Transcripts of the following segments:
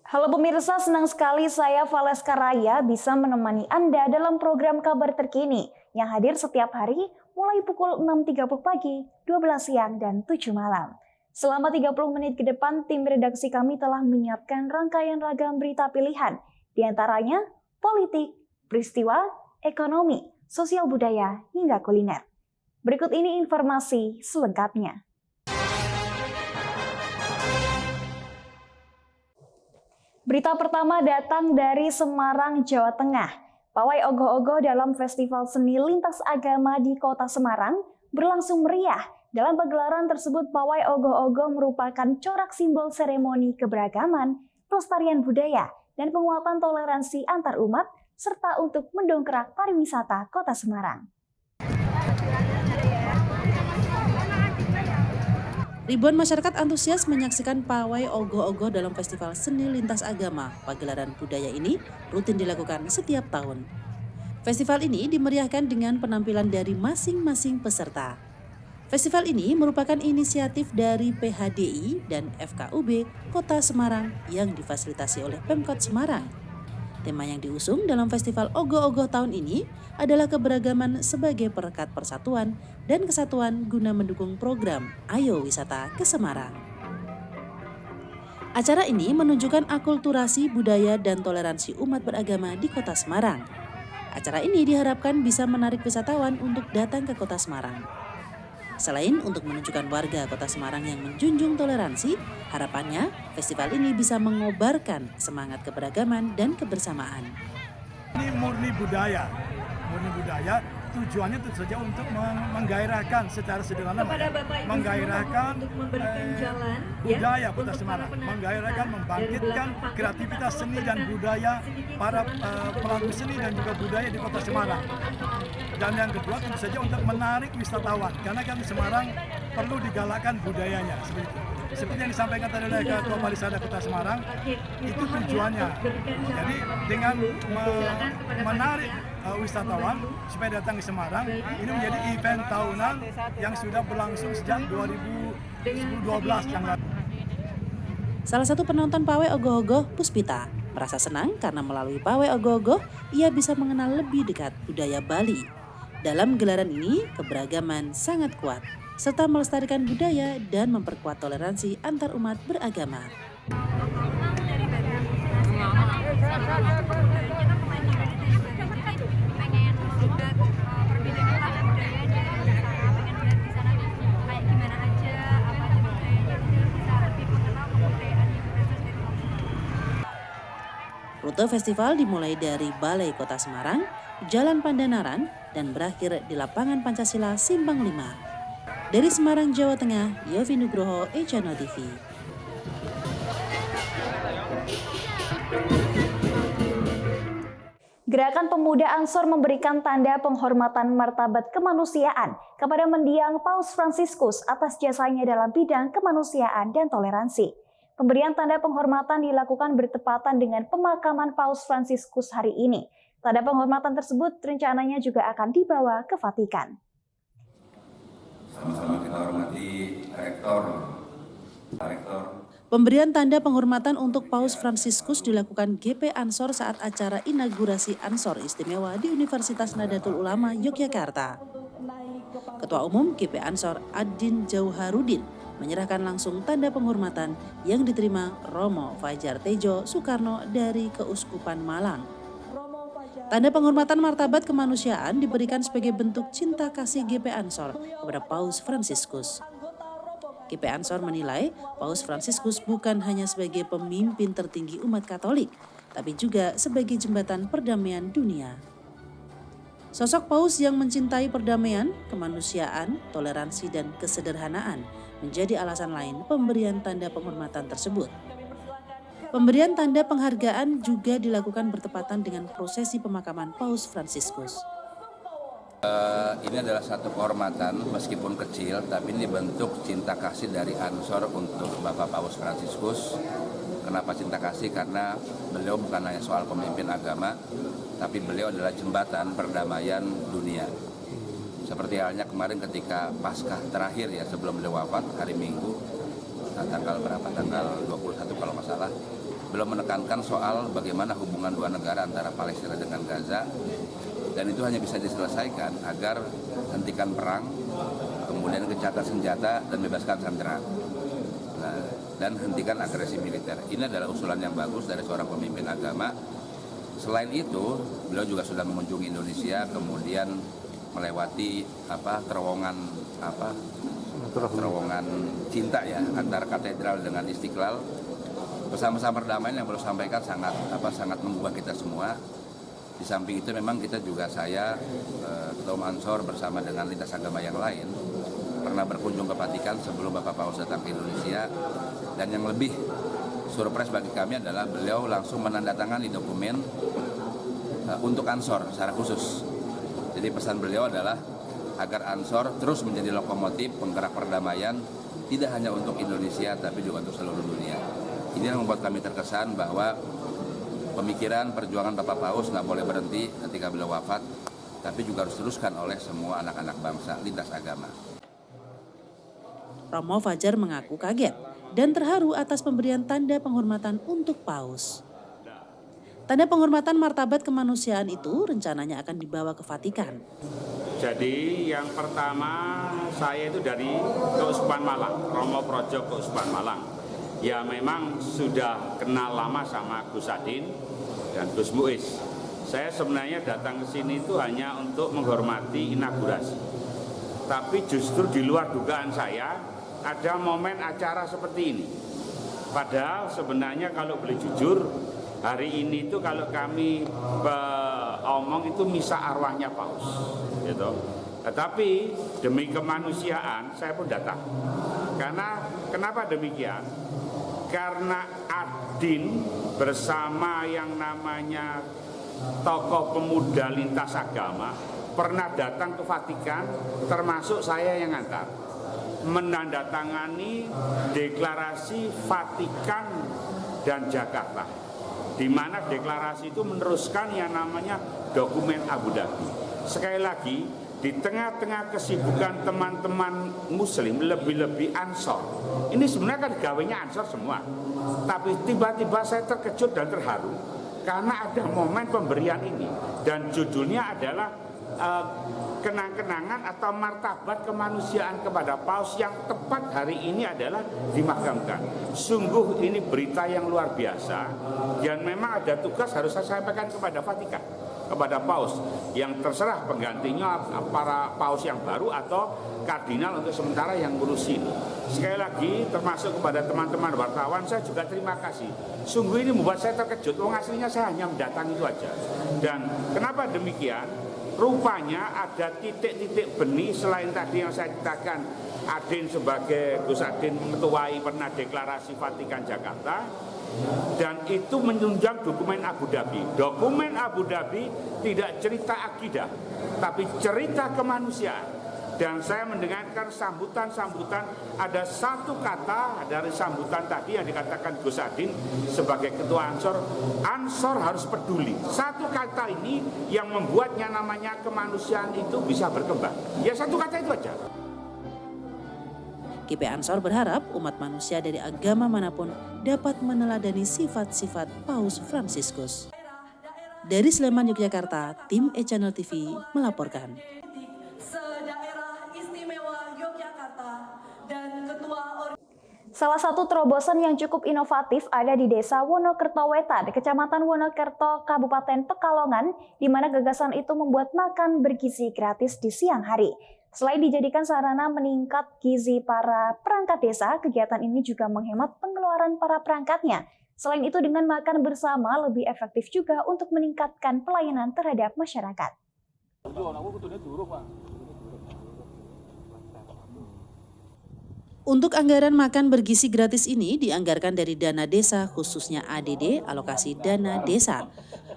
Halo pemirsa, senang sekali saya Valeska Raya bisa menemani Anda dalam program kabar terkini yang hadir setiap hari mulai pukul 6.30 pagi, 12 siang, dan 7 malam. Selama 30 menit ke depan, tim redaksi kami telah menyiapkan rangkaian ragam berita pilihan, di antaranya politik, peristiwa, ekonomi, sosial budaya, hingga kuliner. Berikut ini informasi selengkapnya. Berita pertama datang dari Semarang, Jawa Tengah. Pawai ogoh-ogoh dalam Festival Seni Lintas Agama di Kota Semarang berlangsung meriah. Dalam pagelaran tersebut, pawai ogoh-ogoh merupakan corak simbol seremoni keberagaman, pelestarian budaya, dan penguatan toleransi antar umat, serta untuk mendongkrak pariwisata Kota Semarang. Ribuan masyarakat antusias menyaksikan pawai ogoh-ogoh dalam Festival Seni Lintas Agama. Pagelaran budaya ini rutin dilakukan setiap tahun. Festival ini dimeriahkan dengan penampilan dari masing-masing peserta. Festival ini merupakan inisiatif dari PHDI dan FKUB Kota Semarang yang difasilitasi oleh Pemkot Semarang. Tema yang diusung dalam Festival Ogoh-ogoh tahun ini adalah keberagaman sebagai perekat persatuan dan kesatuan guna mendukung program Ayo Wisata ke Semarang. Acara ini menunjukkan akulturasi budaya dan toleransi umat beragama di Kota Semarang. Acara ini diharapkan bisa menarik wisatawan untuk datang ke Kota Semarang. Selain untuk menunjukkan warga Kota Semarang yang menjunjung toleransi, harapannya festival ini bisa mengobarkan semangat keberagaman dan kebersamaan. Ini murni budaya. Tujuannya tentu saja untuk menggairahkan secara sederhana, menggairahkan budaya Kota Semarang, menggairahkan, membangkitkan kreativitas seni dan budaya para pelaku seni dan juga budaya di Kota Semarang. Dan yang kedua tentu saja untuk menarik wisatawan, karena kan Semarang perlu digalakkan budayanya seperti itu. Seperti yang disampaikan tadi oleh Ketua Pariwisata Kota Semarang, itu tujuannya. Jadi dengan menarik wisatawan supaya datang ke Semarang, ini menjadi event tahunan yang sudah berlangsung sejak 2012 yang lalu. Salah satu penonton pawai ogoh-ogoh, Puspita, merasa senang karena melalui pawai ogoh-ogoh ia bisa mengenal lebih dekat budaya Bali. Dalam gelaran ini, keberagaman sangat kuat, serta melestarikan budaya dan memperkuat toleransi antar umat beragama. Rute festival dimulai dari Balai Kota Semarang, Jalan Pandanaran, dan berakhir di Lapangan Pancasila Simpang 5. Dari Semarang, Jawa Tengah, Yofi Nugroho, Echano TV. Gerakan Pemuda Ansor memberikan tanda penghormatan martabat kemanusiaan kepada mendiang Paus Fransiskus atas jasanya dalam bidang kemanusiaan dan toleransi. Pemberian tanda penghormatan dilakukan bertepatan dengan pemakaman Paus Fransiskus hari ini. Tanda penghormatan tersebut rencananya juga akan dibawa ke Vatikan. Sama-sama kita hormati Rektor. Pemberian tanda penghormatan untuk Paus Fransiskus dilakukan GP Ansor saat acara inaugurasi Ansor Istimewa di Universitas Nahdlatul Ulama Yogyakarta. Ketua Umum GP Ansor Adin Jauharudin menyerahkan langsung tanda penghormatan yang diterima Romo Fajar Tejo Soekarno dari Keuskupan Malang. Tanda penghormatan martabat kemanusiaan diberikan sebagai bentuk cinta kasih GP Ansor kepada Paus Fransiskus. GP Ansor menilai Paus Fransiskus bukan hanya sebagai pemimpin tertinggi umat Katolik, tapi juga sebagai jembatan perdamaian dunia. Sosok Paus yang mencintai perdamaian, kemanusiaan, toleransi, dan kesederhanaan menjadi alasan lain pemberian tanda penghormatan tersebut. Pemberian tanda penghargaan juga dilakukan bertepatan dengan prosesi pemakaman Paus Fransiskus. Ini adalah satu kehormatan meskipun kecil, tapi ini bentuk cinta kasih dari Ansor untuk Bapak Paus Fransiskus. Kenapa cinta kasih? Karena beliau bukan hanya soal pemimpin agama, tapi beliau adalah jembatan perdamaian dunia. Seperti halnya kemarin ketika Paskah terakhir ya sebelum beliau wafat hari Minggu, tanggal berapa? Tanggal 21 kalau nggak salah. belum menekankan soal bagaimana hubungan dua negara antara Palestina dengan Gaza, dan itu hanya bisa diselesaikan agar hentikan perang, kemudian gencatan senjata dan bebaskan sandera, dan hentikan agresi militer. Ini adalah usulan yang bagus dari seorang pemimpin agama. Selain itu, beliau juga sudah mengunjungi Indonesia, kemudian melewati terowongan cinta ya antara katedral dengan Istiqlal. Pesan-pesan perdamaian yang beliau sampaikan sangat membuat kita semua. Di samping itu memang kita juga, saya, Ketua Ansor bersama dengan lintas agama yang lain pernah berkunjung ke Vatikan sebelum Bapak Paus datang ke Indonesia, dan yang lebih surprise bagi kami adalah beliau langsung menandatangani dokumen untuk Ansor secara khusus. Jadi pesan beliau adalah agar Ansor terus menjadi lokomotif penggerak perdamaian, tidak hanya untuk Indonesia tapi juga untuk seluruh dunia. Ini yang membuat kami terkesan bahwa pemikiran perjuangan Bapak Paus nggak boleh berhenti ketika beliau wafat, tapi juga harus teruskan oleh semua anak-anak bangsa lintas agama. Romo Fajar mengaku kaget dan terharu atas pemberian tanda penghormatan untuk Paus. Tanda penghormatan martabat kemanusiaan itu rencananya akan dibawa ke Vatikan. Jadi yang pertama saya itu dari Keuskupan Malang, Romo Projo Keuskupan Malang. Ya memang sudah kenal lama sama Gus Adin dan Gus Muiz. Saya sebenarnya datang ke sini itu hanya untuk menghormati inaugurasi. Tapi justru di luar dugaan saya ada momen acara seperti ini. Padahal sebenarnya kalau boleh jujur, hari ini itu kalau kami omong itu misa arwahnya Paus, gitu. Tetapi demi kemanusiaan saya pun datang. Karena kenapa demikian? Karena Adin bersama yang namanya tokoh pemuda lintas agama pernah datang ke Vatikan, termasuk saya yang ngantar, menandatangani deklarasi Vatikan dan Jakarta, di mana deklarasi itu meneruskan yang namanya dokumen Abu Dhabi. Sekali lagi, di tengah-tengah kesibukan teman-teman Muslim, lebih-lebih Ansor, ini sebenarnya kan gawenya Ansor semua, tapi tiba-tiba saya terkejut dan terharu karena ada momen pemberian ini, dan judulnya adalah kenang-kenangan atau martabat kemanusiaan kepada Paus yang tepat hari ini adalah dimakamkan. Sungguh ini berita yang luar biasa, dan memang ada tugas harus saya sampaikan kepada Vatikan, kepada Paus, yang terserah penggantinya para Paus yang baru atau kardinal untuk sementara yang ngurusin. Sekali lagi termasuk kepada teman-teman wartawan, saya juga terima kasih. Sungguh ini membuat saya terkejut, aslinya saya hanya mendatangi itu aja. Dan kenapa demikian? Rupanya ada titik-titik benih selain tadi yang saya katakan, Adin sebagai Gus Adin mengetuai pernah deklarasi Vatikan Jakarta, dan itu menunjang dokumen Abu Dhabi. Dokumen Abu Dhabi tidak cerita akidah, tapi cerita kemanusiaan. Dan saya mendengarkan sambutan-sambutan, ada satu kata dari sambutan tadi yang dikatakan Gus Adin sebagai ketua Ansor, Ansor harus peduli. Satu kata ini yang membuatnya namanya kemanusiaan itu bisa berkembang. Ya satu kata itu aja. GP Ansor berharap umat manusia dari agama manapun dapat meneladani sifat-sifat Paus Fransiskus. Dari Sleman, Yogyakarta, tim E-Channel TV melaporkan. Salah satu terobosan yang cukup inovatif ada di Desa Wonokerto Wetan, Kecamatan Wonokerto, Kabupaten Pekalongan, di mana gagasan itu membuat makan bergizi gratis di siang hari. Selain dijadikan sarana meningkat gizi para perangkat desa, kegiatan ini juga menghemat pengeluaran para perangkatnya. Selain itu, dengan makan bersama lebih efektif juga untuk meningkatkan pelayanan terhadap masyarakat. Untuk anggaran makan bergizi gratis ini dianggarkan dari dana desa, khususnya ADD, alokasi dana desa.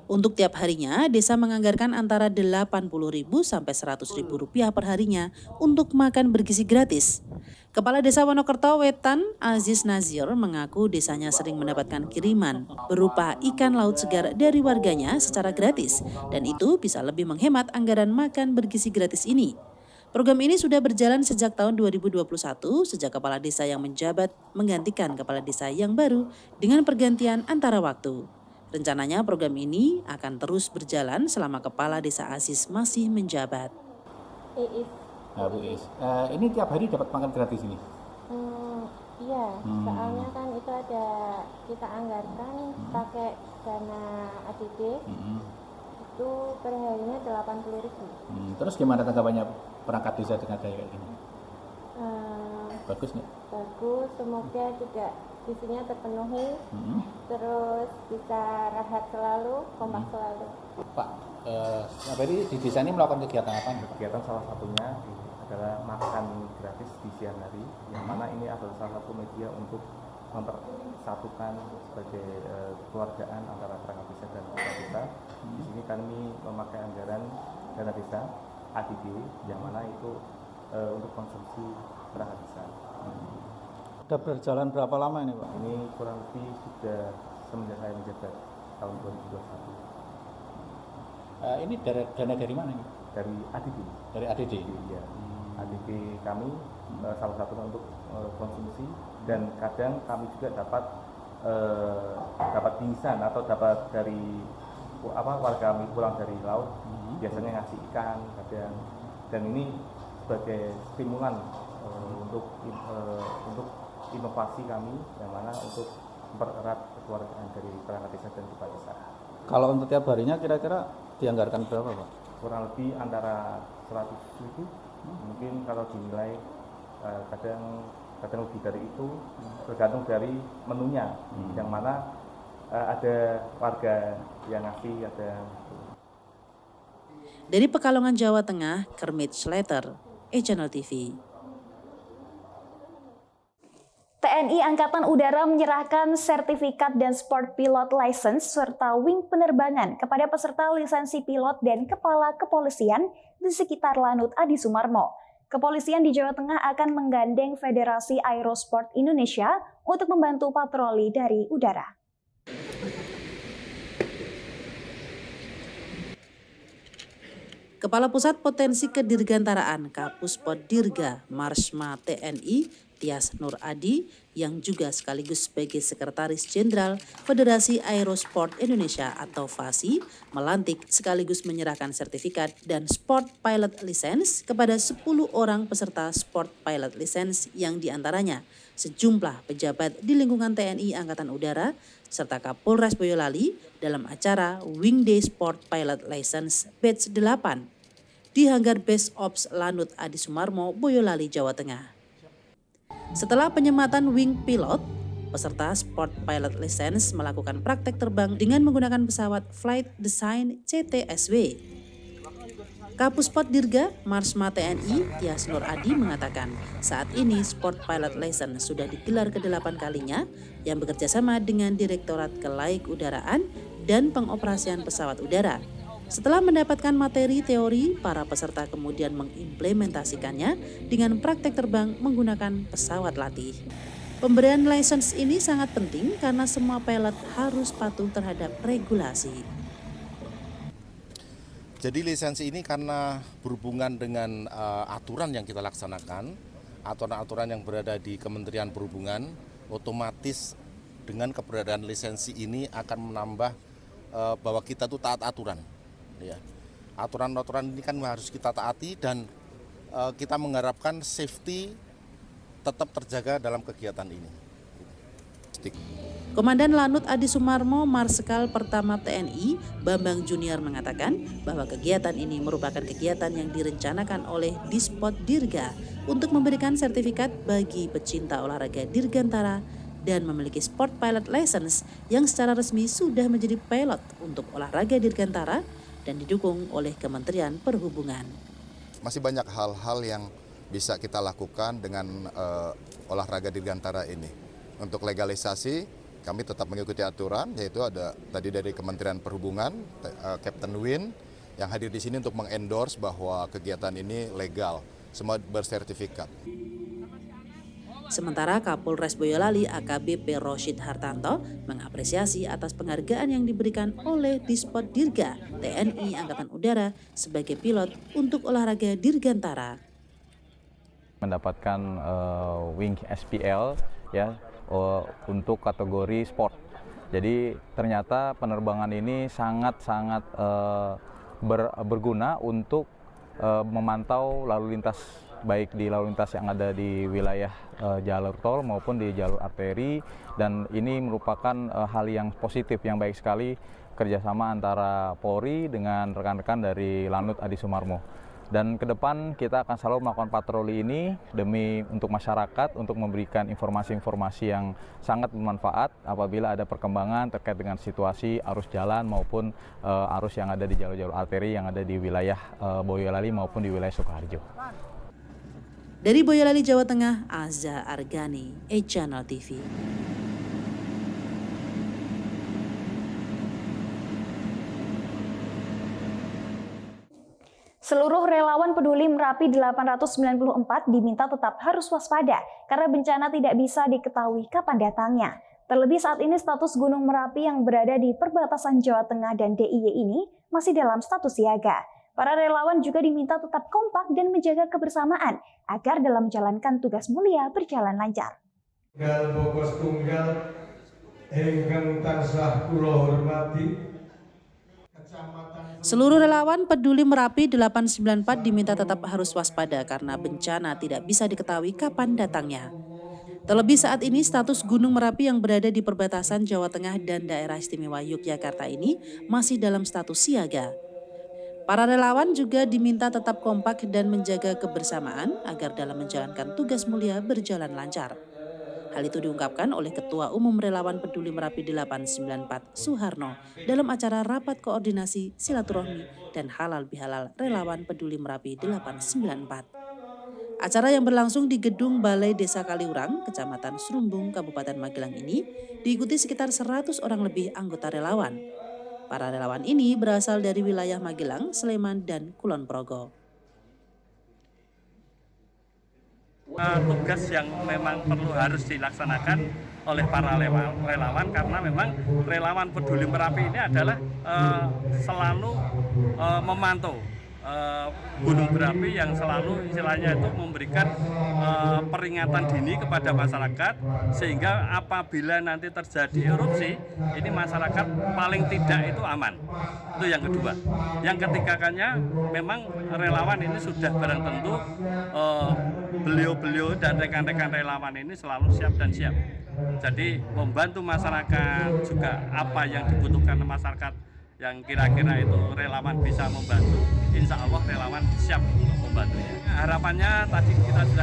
Untuk tiap harinya, desa menganggarkan antara Rp80.000 sampai Rp100.000 per harinya untuk makan bergizi gratis. Kepala Desa Wonokerto Wetan, Aziz Nazir, mengaku desanya sering mendapatkan kiriman berupa ikan laut segar dari warganya secara gratis, dan itu bisa lebih menghemat anggaran makan bergizi gratis ini. Program ini sudah berjalan sejak tahun 2021 sejak kepala desa yang menjabat menggantikan kepala desa yang baru dengan pergantian antara waktu. Rencananya program ini akan terus berjalan selama kepala desa Aziz masih menjabat. Iis. Nah, Bu Is, ini tiap hari dapat makan gratis ini? Iya, soalnya kan itu ada kita anggarkan pakai dana ADD, itu per harinya 80.000. Terus gimana tanggapannya perangkat desa dengan daya kayak gini? Bagus nggak? Bagus, semoga juga visinya terpenuhi, terus bisa rahat selalu, kompak selalu. Pak, tadi di desa ini melakukan kegiatan apa? Kegiatan salah satunya adalah makan gratis di siang hari, yang mana ini adalah salah satu media untuk mempersatukan sebagai keluargaan antara perangkat desa dan perangkat desa. Di sini kami memakai anggaran dana desa ADD, yang mana itu untuk konsumsi perangkat desa. Sudah berjalan berapa lama ini, Pak? Ini kurang lebih sudah semenjak saya menjabat tahun 2021. Ini dana dari mana ini? Dari ADD. Dari ADD? Iya. ADD kami salah satunya untuk konsumsi, dan kadang kami juga dapat bingkisan atau dapat dari warga kami pulang dari laut, biasanya ngasih ikan kadang, dan ini sebagai stimulan untuk inovasi kami, yang mana untuk mempererat kekeluargaan dari perangkat desa dan kepala desa. Kalau untuk tiap harinya kira-kira dianggarkan berapa, Pak? Kurang lebih antara 100.000, mungkin kalau dinilai kadang lebih dari itu, tergantung dari menunya, yang mana ada warga yang ngasih, ada. Dari Pekalongan, Jawa Tengah, Kermit Slater, e-Channel TV. TNI Angkatan Udara menyerahkan sertifikat dan sport pilot license serta wing penerbangan kepada peserta lisensi pilot dan kepala kepolisian di sekitar Lanut Adi Sumarmo. Kepolisian di Jawa Tengah akan menggandeng Federasi Aerosport Indonesia untuk membantu patroli dari udara. Kepala Pusat Potensi Kedirgantaraan Kapuspot Dirga Marsma TNI Tias Nur Adi yang juga sekaligus sebagai Sekretaris Jenderal Federasi Aerosport Indonesia atau FASI melantik sekaligus menyerahkan sertifikat dan Sport Pilot License kepada 10 orang peserta Sport Pilot License yang diantaranya sejumlah pejabat di lingkungan TNI Angkatan Udara serta Kapolres Boyolali dalam acara Wing Day Sport Pilot License Batch 8 di Hanggar Base Ops Lanut Adi Sumarmo, Boyolali, Jawa Tengah. Setelah penyematan wing pilot, peserta Sport Pilot License melakukan praktek terbang dengan menggunakan pesawat Flight Design CTSW. Kapuspot Dirga Marsma TNI Tias Nur Adi mengatakan saat ini Sport Pilot License sudah digelar ke-8 kalinya yang bekerjasama dengan Direktorat Kelaikudaraan dan Pengoperasian Pesawat Udara. Setelah mendapatkan materi teori, para peserta kemudian mengimplementasikannya dengan praktek terbang menggunakan pesawat latih. Pemberian lisensi ini sangat penting karena semua pilot harus patuh terhadap regulasi. Jadi lisensi ini karena berhubungan dengan aturan yang kita laksanakan, aturan-aturan yang berada di Kementerian Perhubungan, otomatis dengan keberadaan lisensi ini akan menambah bahwa kita tuh taat aturan. Ya, aturan-aturan ini kan harus kita taati dan kita mengharapkan safety tetap terjaga dalam kegiatan ini. Komandan Lanut Adi Sumarmo Marsikal Pertama TNI Bambang Junior mengatakan bahwa kegiatan ini merupakan kegiatan yang direncanakan oleh Dispot Dirga untuk memberikan sertifikat bagi pecinta olahraga dirgantara dan memiliki Sport Pilot License yang secara resmi sudah menjadi pilot untuk olahraga dirgantara dan didukung oleh Kementerian Perhubungan. Masih banyak hal-hal yang bisa kita lakukan dengan olahraga dirgantara ini. Untuk legalisasi, kami tetap mengikuti aturan, yaitu ada tadi dari Kementerian Perhubungan, Captain Win, yang hadir di sini untuk mengendorse bahwa kegiatan ini legal, semua bersertifikat. Sementara Kapolres Boyolali AKBP Roshid Hartanto mengapresiasi atas penghargaan yang diberikan oleh Dispot Dirga TNI Angkatan Udara sebagai pilot untuk olahraga dirgantara. mendapatkan wing SPL ya untuk kategori sport. Jadi ternyata penerbangan ini sangat-sangat berguna untuk memantau lalu lintas, baik di lalu lintas yang ada di wilayah jalur tol maupun di jalur arteri, dan ini merupakan hal yang positif, yang baik sekali kerjasama antara Polri dengan rekan-rekan dari Lanut Adi Sumarmo. Dan ke depan kita akan selalu melakukan patroli ini demi untuk masyarakat, untuk memberikan informasi-informasi yang sangat bermanfaat apabila ada perkembangan terkait dengan situasi arus jalan maupun arus yang ada di jalur-jalur arteri yang ada di wilayah Boyolali maupun di wilayah Sukoharjo. Dari Boyolali, Jawa Tengah, Aza Argani, E-Channel TV. Seluruh relawan peduli Merapi 894 diminta tetap harus waspada karena bencana tidak bisa diketahui kapan datangnya. Terlebih saat ini status Gunung Merapi yang berada di perbatasan Jawa Tengah dan DIY ini masih dalam status siaga. Para relawan juga diminta tetap kompak dan menjaga kebersamaan agar dalam menjalankan tugas mulia berjalan lancar. Tunggal ingkang tansah kula hormati. Seluruh relawan peduli Merapi 894 diminta tetap harus waspada karena bencana tidak bisa diketahui kapan datangnya. Terlebih saat ini status Gunung Merapi yang berada di perbatasan Jawa Tengah dan Daerah Istimewa Yogyakarta ini masih dalam status siaga. Para relawan juga diminta tetap kompak dan menjaga kebersamaan agar dalam menjalankan tugas mulia berjalan lancar. Hal itu diungkapkan oleh Ketua Umum Relawan Peduli Merapi 894 Suharno dalam acara rapat koordinasi silaturahmi dan halal bihalal Relawan Peduli Merapi 894. Acara yang berlangsung di gedung Balai Desa Kaliurang, Kecamatan Serumbung, Kabupaten Magelang ini diikuti sekitar 100 orang lebih anggota relawan. Para relawan ini berasal dari wilayah Magelang, Sleman, dan Kulon Progo. Tugas yang memang perlu harus dilaksanakan oleh para relawan karena memang relawan peduli Merapi ini adalah selalu memantau Gunung Merapi yang selalu istilahnya itu memberikan peringatan dini kepada masyarakat sehingga apabila nanti terjadi erupsi ini masyarakat paling tidak itu aman. Itu yang kedua. Yang ketiganya memang relawan ini sudah barang tentu beliau-beliau dan rekan-rekan relawan ini selalu siap dan siap. Jadi membantu masyarakat juga apa yang dibutuhkan masyarakat yang kira-kira itu relawan bisa membantu, insya Allah relawan siap untuk membantunya. Harapannya tadi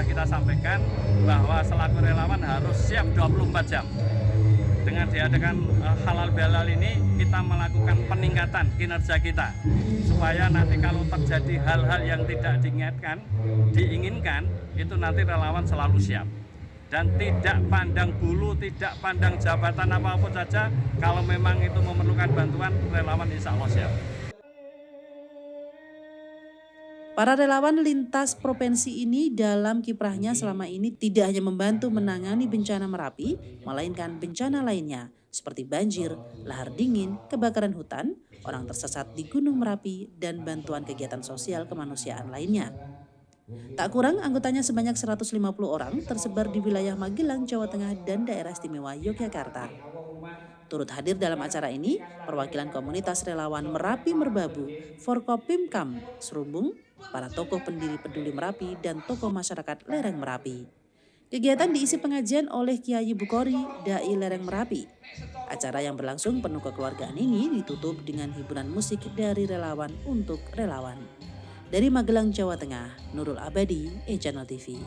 kita sampaikan bahwa selaku relawan harus siap 24 jam. Dengan diadakan halal bihalal ini kita melakukan peningkatan kinerja kita supaya nanti kalau terjadi hal-hal yang tidak diinginkan itu nanti relawan selalu siap. Dan tidak pandang bulu, tidak pandang jabatan apapun saja, kalau memang itu memerlukan bantuan, relawan insya Allah siap. Para relawan lintas provinsi ini dalam kiprahnya selama ini tidak hanya membantu menangani bencana Merapi, melainkan bencana lainnya seperti banjir, lahar dingin, kebakaran hutan, orang tersesat di Gunung Merapi, dan bantuan kegiatan sosial kemanusiaan lainnya. Tak kurang anggotanya sebanyak 150 orang tersebar di wilayah Magelang, Jawa Tengah, dan Daerah Istimewa Yogyakarta. Turut hadir dalam acara ini perwakilan komunitas relawan Merapi Merbabu, Forkopimkam Serumbung, para tokoh pendiri peduli Merapi, dan tokoh masyarakat lereng Merapi. Kegiatan diisi pengajian oleh Kiai Bukhori, Dai lereng Merapi. Acara yang berlangsung penuh kekeluargaan ini ditutup dengan hiburan musik dari relawan untuk relawan. Dari Magelang, Jawa Tengah, Nurul Abadi, E-Channel TV.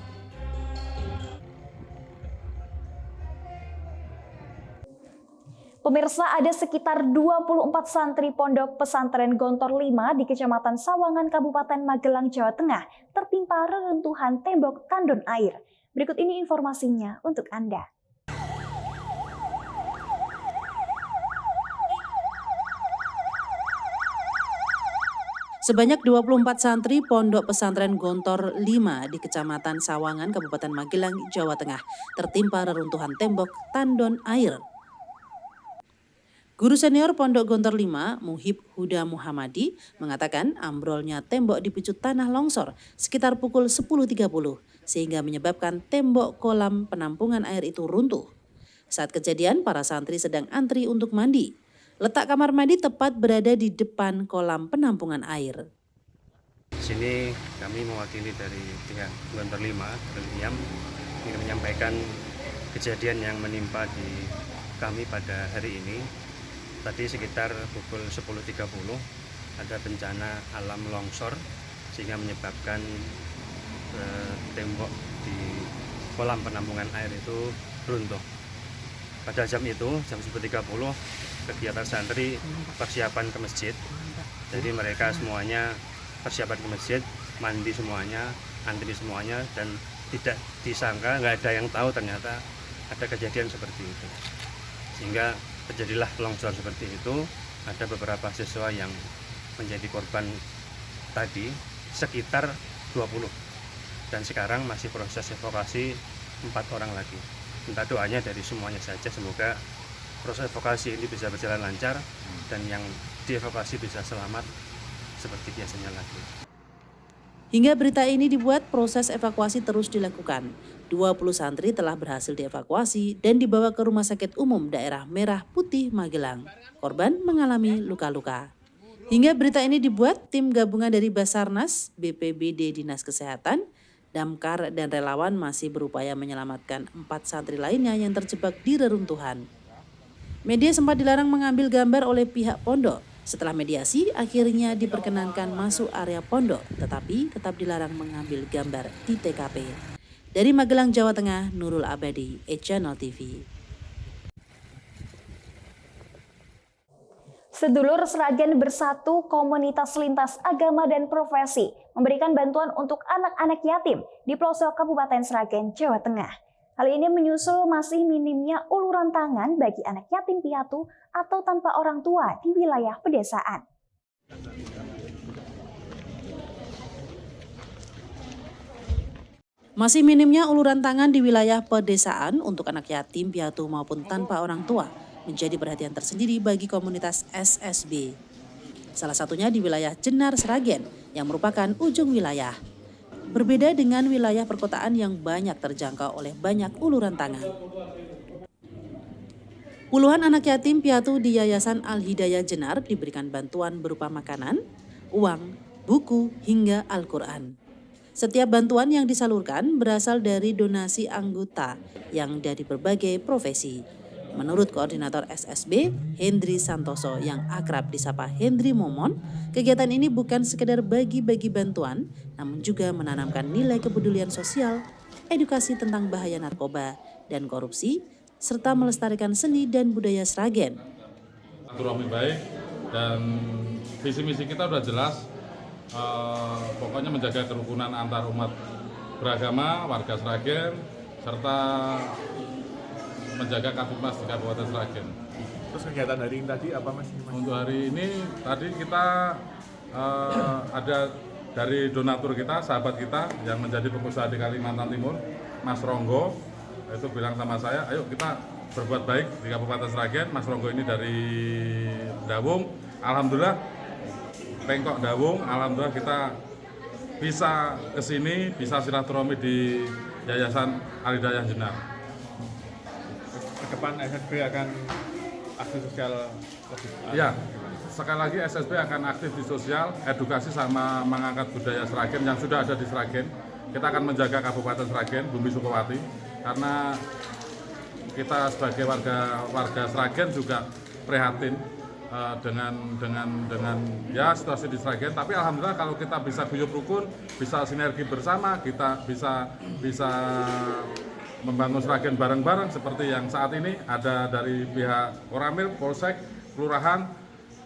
Pemirsa, ada sekitar 24 santri Pondok Pesantren Gontor 5 di Kecamatan Sawangan, Kabupaten Magelang, Jawa Tengah tertimpa reruntuhan tembok tandon air. Berikut ini informasinya untuk Anda. Sebanyak 24 santri Pondok Pesantren Gontor 5 di Kecamatan Sawangan, Kabupaten Magelang, Jawa Tengah tertimpa reruntuhan tembok tandon air. Guru senior Pondok Gontor 5, Muhib Huda Muhammadi, mengatakan ambrolnya tembok dipicu tanah longsor sekitar pukul 10.30 sehingga menyebabkan tembok kolam penampungan air itu runtuh. Saat kejadian, para santri sedang antri untuk mandi. Letak kamar mandi tepat berada di depan kolam penampungan air. Di sini kami mewakili dari pihak Gontor 5, Reliam, ingin menyampaikan kejadian yang menimpa di kami pada hari ini. Tadi sekitar pukul 10.30 ada bencana alam longsor sehingga menyebabkan tembok di kolam penampungan air itu runtuh. Pada jam itu, jam 10.30, kegiatan santri persiapan ke masjid. Jadi mereka semuanya persiapan ke masjid, mandi semuanya, antri semuanya, dan tidak disangka, nggak ada yang tahu ternyata ada kejadian seperti itu. Sehingga terjadilah longsor seperti itu. Ada beberapa siswa yang menjadi korban tadi, sekitar 20. Dan sekarang masih proses evakuasi 4 orang lagi. Minta doanya dari semuanya saja, semoga proses evakuasi ini bisa berjalan lancar dan yang dievakuasi bisa selamat seperti biasanya lagi. Hingga berita ini dibuat, proses evakuasi terus dilakukan. 20 santri telah berhasil dievakuasi dan dibawa ke Rumah Sakit Umum Daerah Merah Putih Magelang. Korban mengalami luka-luka. Hingga berita ini dibuat, tim gabungan dari Basarnas, BPBD Dinas Kesehatan, Damkar, dan relawan masih berupaya menyelamatkan 4 santri lainnya yang terjebak di reruntuhan. Media sempat dilarang mengambil gambar oleh pihak pondok. Setelah mediasi, akhirnya diperkenankan masuk area pondok, tetapi tetap dilarang mengambil gambar di TKP. Dari Magelang, Jawa Tengah, Nurul Abadi, E-Channel TV. Sedulur Sragen Bersatu Komunitas Lintas Agama dan Profesi memberikan bantuan untuk anak-anak yatim di pelosok Kabupaten Sragen, Jawa Tengah. Hal ini menyusul masih minimnya uluran tangan bagi anak yatim piatu atau tanpa orang tua di wilayah pedesaan. Masih minimnya uluran tangan di wilayah pedesaan untuk anak yatim piatu maupun tanpa orang tua menjadi perhatian tersendiri bagi komunitas SSB. Salah satunya di wilayah Jenar Sragen yang merupakan ujung wilayah. Berbeda dengan wilayah perkotaan yang banyak terjangkau oleh banyak uluran tangan. Puluhan anak yatim piatu di Yayasan Al-Hidayah Jenar diberikan bantuan berupa makanan, uang, buku, hingga Al-Quran. Setiap bantuan yang disalurkan berasal dari donasi anggota yang dari berbagai profesi. Menurut Koordinator SSB, Hendri Santoso yang akrab disapa Hendri Momon, kegiatan ini bukan sekedar bagi-bagi bantuan, namun juga menanamkan nilai kepedulian sosial, edukasi tentang bahaya narkoba dan korupsi, serta melestarikan seni dan budaya Sragen. Silaturahmi baik dan visi misi kita sudah jelas, pokoknya menjaga kerukunan antar umat beragama, warga Sragen, serta menjaga Kapolres di Kabupaten Sragen. Terus kegiatan hari ini tadi apa Mas? Untuk hari ini tadi kita ada dari donatur kita, sahabat kita yang menjadi pengusaha di Kalimantan Timur, Mas Ronggo, itu bilang sama saya, ayo kita berbuat baik di Kabupaten Sragen. Mas Ronggo ini dari Dawung, alhamdulillah Pengkok Dawung, alhamdulillah kita bisa kesini, bisa silaturahmi di Yayasan Al-Hidayah Jenar. Ke depan SSB akan aktif sosial lebih. Ya, sekali lagi SSB akan aktif di sosial, edukasi sama mengangkat budaya Sragen yang sudah ada di Sragen. Kita akan menjaga Kabupaten Sragen, Bumi Sukowati, karena kita sebagai warga Sragen juga prihatin dengan ya situasi di Sragen. Tapi alhamdulillah kalau kita bisa guyub rukun, bisa sinergi bersama, kita bisa membangun Sragen bareng-bareng seperti yang saat ini ada dari pihak Koramil, Polsek, Kelurahan.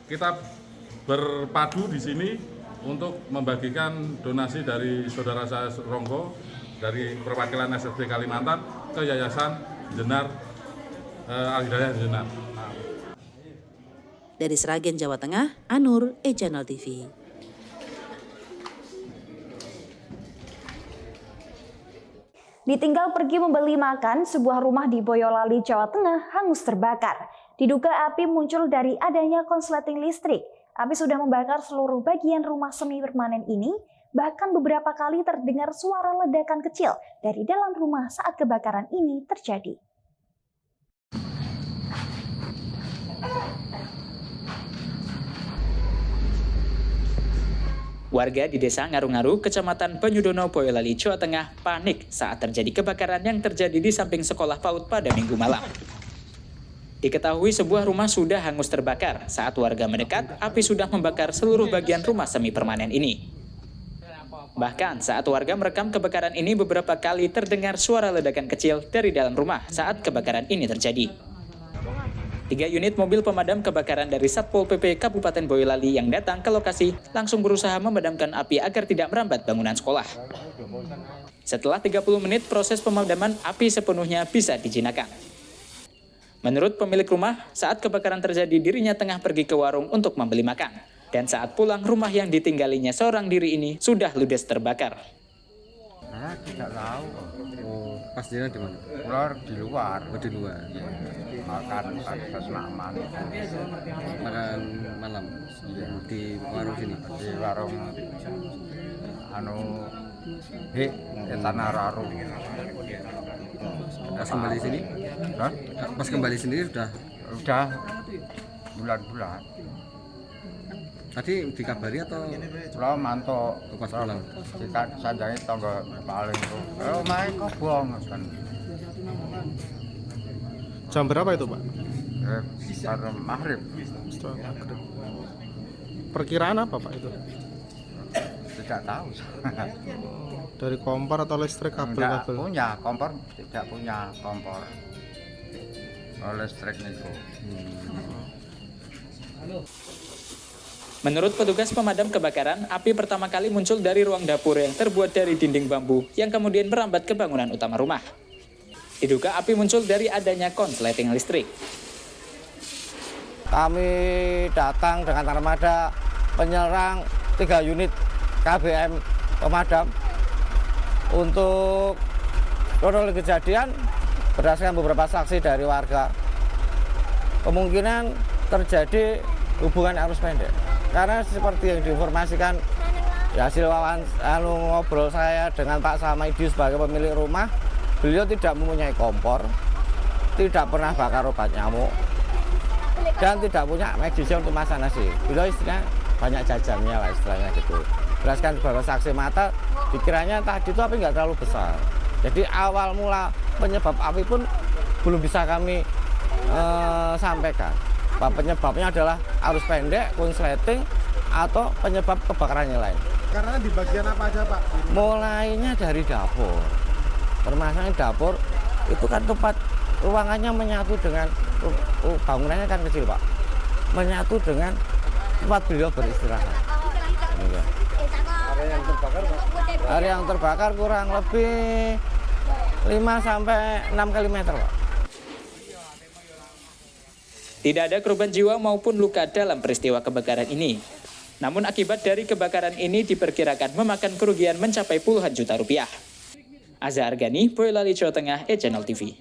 Kita berpadu di sini untuk membagikan donasi dari saudara saya Ronggo dari perwakilan SSB Kalimantan ke Yayasan Jenar Al-Hidayah Jenar. Dari Sragen, Jawa Tengah, Anur, E-Channel TV. Ditinggal pergi membeli makan, sebuah rumah di Boyolali, Jawa Tengah hangus terbakar. Diduga api muncul dari adanya konsleting listrik. Api sudah membakar seluruh bagian rumah semi permanen ini, bahkan beberapa kali terdengar suara ledakan kecil dari dalam rumah saat kebakaran ini terjadi. Warga di Desa Ngaru-Ngaru, Kecamatan Banyudono, Boyolali, Jawa Tengah panik saat terjadi kebakaran yang terjadi di samping sekolah PAUD pada Minggu malam. Diketahui sebuah rumah sudah hangus terbakar. Saat warga mendekat, api sudah membakar seluruh bagian rumah semi permanen ini. Bahkan saat warga merekam kebakaran ini beberapa kali terdengar suara ledakan kecil dari dalam rumah saat kebakaran ini terjadi. 3 unit mobil pemadam kebakaran dari Satpol PP Kabupaten Boyolali yang datang ke lokasi langsung berusaha memadamkan api agar tidak merambat bangunan sekolah. Setelah 30 menit proses pemadaman, api sepenuhnya bisa dijinakan. Menurut pemilik rumah, saat kebakaran terjadi dirinya tengah pergi ke warung untuk membeli makan. Dan saat pulang, rumah yang ditinggalinya seorang diri ini sudah ludes terbakar. Saya tidak tahu. Oh, pastinya di mana? Keluar di luar. Oh, di luar. Ya, makan pas makan. Makan malam di warung sini. Di warung Tanah Raru. Pas kembali sini? Hah? Pas kembali sini sudah bulan-bulan. Tadi dikabari atau? Kalau mantuk pas pulang. Jika sanjangi tangga paling itu. Main kobong kan. Jam berapa itu, Pak? Sekitar maghrib. Perkiraan apa, Pak, itu? Tidak tahu. Dari kompor atau listrik kabel-kabel? Tidak punya kompor, tidak punya kompor. Listrik itu. Menurut petugas pemadam kebakaran, api pertama kali muncul dari ruang dapur yang terbuat dari dinding bambu yang kemudian merambat ke bangunan utama rumah. Diduga api muncul dari adanya konsleting listrik. Kami datang dengan armada penyerang 3 unit KBM pemadam. Untuk kronologi kejadian, berdasarkan beberapa saksi dari warga, kemungkinan terjadi hubungan arus pendek. Karena seperti yang diinformasikan, ya, hasil ngobrol saya dengan Pak Samaidi sebagai pemilik rumah, beliau tidak mempunyai kompor, tidak pernah bakar obat nyamuk, dan tidak punya medisnya untuk masak nasi. Beliau istilahnya banyak jajannya lah istilahnya gitu. Berdasarkan beberapa saksi mata, dikiranya tadi itu api nggak terlalu besar. Jadi awal mula penyebab api pun belum bisa kami sampaikan. Penyebabnya adalah arus pendek, konsleting, atau penyebab kebakaran yang lain. Karena di bagian apa aja, Pak? Mulainya dari dapur. Permasalahan dapur itu kan tempat ruangannya menyatu dengan bangunannya kan kecil, Pak. Menyatu dengan tempat beliau beristirahat. Area yang terbakar kurang lebih 5-6 km, Pak. Tidak ada korban jiwa maupun luka dalam peristiwa kebakaran ini. Namun akibat dari kebakaran ini diperkirakan memakan kerugian mencapai puluhan juta rupiah. Azhar Argani, Boyolali, Jawa Tengah, E-Channel TV.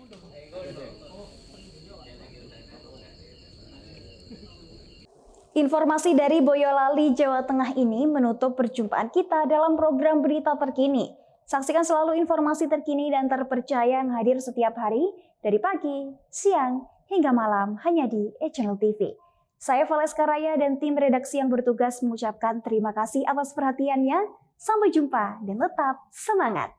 Informasi dari Boyolali, Jawa Tengah ini menutup perjumpaan kita dalam program berita terkini. Saksikan selalu informasi terkini dan terpercaya yang hadir setiap hari dari pagi, siang, hingga malam hanya di E-Channel TV. Saya Valeska Raya dan tim redaksi yang bertugas mengucapkan terima kasih atas perhatiannya. Sampai jumpa dan tetap semangat.